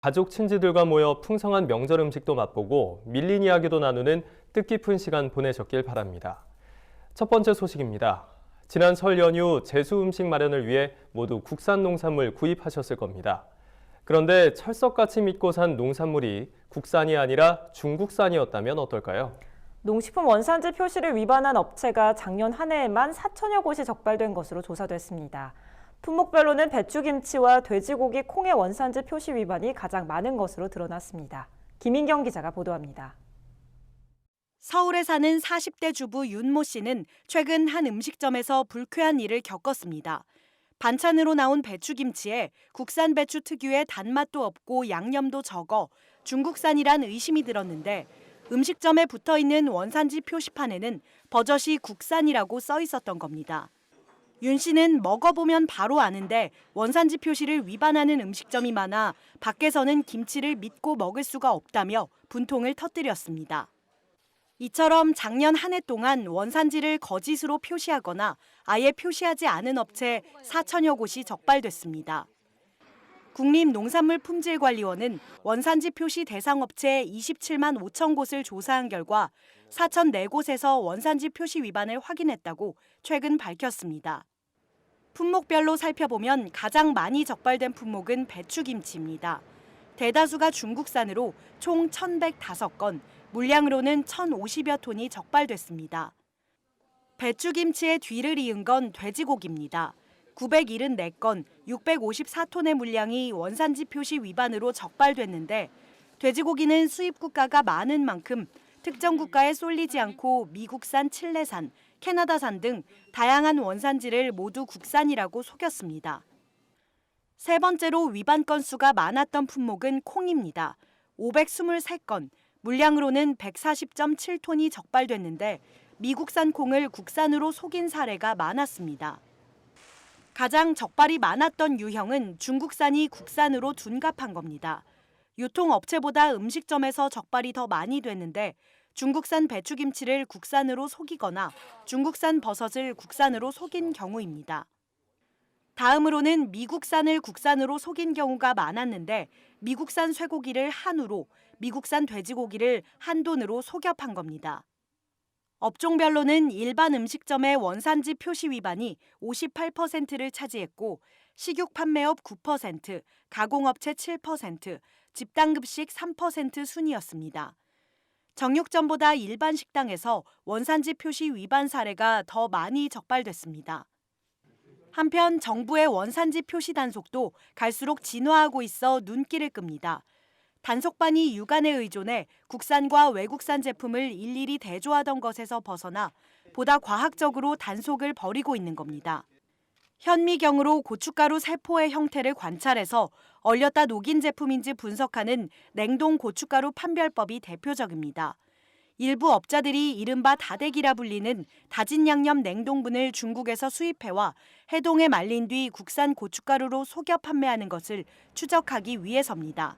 가족 친지들과 모여 풍성한 명절 음식도 맛보고 밀린 이야기도 나누는 뜻깊은 시간 보내셨길 바랍니다. 첫 번째 소식입니다. 지난 설 연휴 제수 음식 마련을 위해 모두 국산 농산물 구입하셨을 겁니다. 그런데 철석같이 믿고 산 농산물이 국산이 아니라 중국산이었다면 어떨까요? 농식품 원산지 표시를 위반한 업체가 작년 한 해에만 4천여 곳이 적발된 것으로 조사됐습니다. 품목별로는 배추김치와 돼지고기, 콩의 원산지 표시 위반이 가장 많은 것으로 드러났습니다. 김인경 기자가 보도합니다. 서울에 사는 40대 주부 윤모 씨는 최근 한 음식점에서 불쾌한 일을 겪었습니다. 반찬으로 나온 배추김치에 국산 배추 특유의 단맛도 없고 양념도 적어 중국산이란 의심이 들었는데 음식점에 붙어있는 원산지 표시판에는 버젓이 국산이라고 써 있었던 겁니다. 윤 씨는 먹어보면 바로 아는데 원산지 표시를 위반하는 음식점이 많아 밖에서는 김치를 믿고 먹을 수가 없다며 분통을 터뜨렸습니다. 이처럼 작년 한 해 동안 원산지를 거짓으로 표시하거나 아예 표시하지 않은 업체 4천여 곳이 적발됐습니다. 국립농산물품질관리원은 원산지 표시 대상 업체 27만 5천 곳을 조사한 결과 4,004곳에서 원산지 표시 위반을 확인했다고 최근 밝혔습니다. 품목별로 살펴보면 가장 많이 적발된 품목은 배추김치입니다. 대다수가 중국산으로 총 1,105건, 물량으로는 1,050여 톤이 적발됐습니다. 배추김치의 뒤를 이은 건 돼지고기입니다. 974건, 654톤의 물량이 원산지 표시 위반으로 적발됐는데 돼지고기는 수입 국가가 많은 만큼 특정 국가에 쏠리지 않고 미국산, 칠레산, 캐나다산 등 다양한 원산지를 모두 국산이라고 속였습니다. 세 번째로 위반 건수가 많았던 품목은 콩입니다. 523건, 물량으로는 140.7톤이 적발됐는데 미국산 콩을 국산으로 속인 사례가 많았습니다. 가장 적발이 많았던 유형은 중국산이 국산으로 둔갑한 겁니다. 유통업체보다 음식점에서 적발이 더 많이 됐는데 중국산 배추김치를 국산으로 속이거나 중국산 버섯을 국산으로 속인 경우입니다. 다음으로는 미국산을 국산으로 속인 경우가 많았는데 미국산 쇠고기를 한우로, 미국산 돼지고기를 한돈으로 속여 판 겁니다. 업종별로는 일반 음식점의 원산지 표시 위반이 58%를 차지했고 식육 판매업 9%, 가공업체 7%, 집단급식 3% 순이었습니다. 정육점보다 일반 식당에서 원산지 표시 위반 사례가 더 많이 적발됐습니다. 한편 정부의 원산지 표시 단속도 갈수록 진화하고 있어 눈길을 끕니다. 단속반이 육안에 의존해 국산과 외국산 제품을 일일이 대조하던 것에서 벗어나 보다 과학적으로 단속을 벌이고 있는 겁니다. 현미경으로 고춧가루 세포의 형태를 관찰해서 얼렸다 녹인 제품인지 분석하는 냉동 고춧가루 판별법이 대표적입니다. 일부 업자들이 이른바 다대기라 불리는 다진 양념 냉동분을 중국에서 수입해와 해동에 말린 뒤 국산 고춧가루로 속여 판매하는 것을 추적하기 위해서입니다.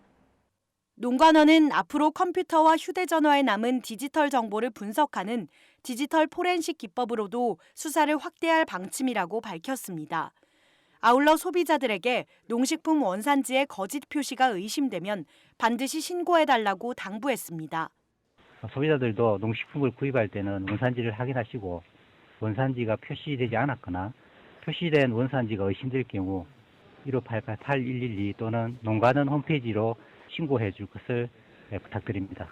농관원은 앞으로 컴퓨터와 휴대전화에 남은 디지털 정보를 분석하는 디지털 포렌식 기법으로도 수사를 확대할 방침이라고 밝혔습니다. 아울러 소비자들에게 농식품 원산지의 거짓 표시가 의심되면 반드시 신고해달라고 당부했습니다. 소비자들도 농식품을 구입할 때는 원산지를 확인하시고 원산지가 표시되지 않았거나 표시된 원산지가 의심될 경우 1588-8112 또는 농가는 홈페이지로 신고해 줄 것을 부탁드립니다.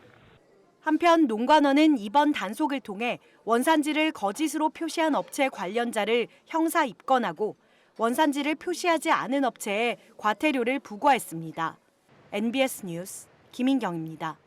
한편 농관원은 이번 단속을 통해 원산지를 거짓으로 표시한 업체 관련자를 형사 입건하고 원산지를 표시하지 않은 업체에 과태료를 부과했습니다. NBS 뉴스 김인경입니다.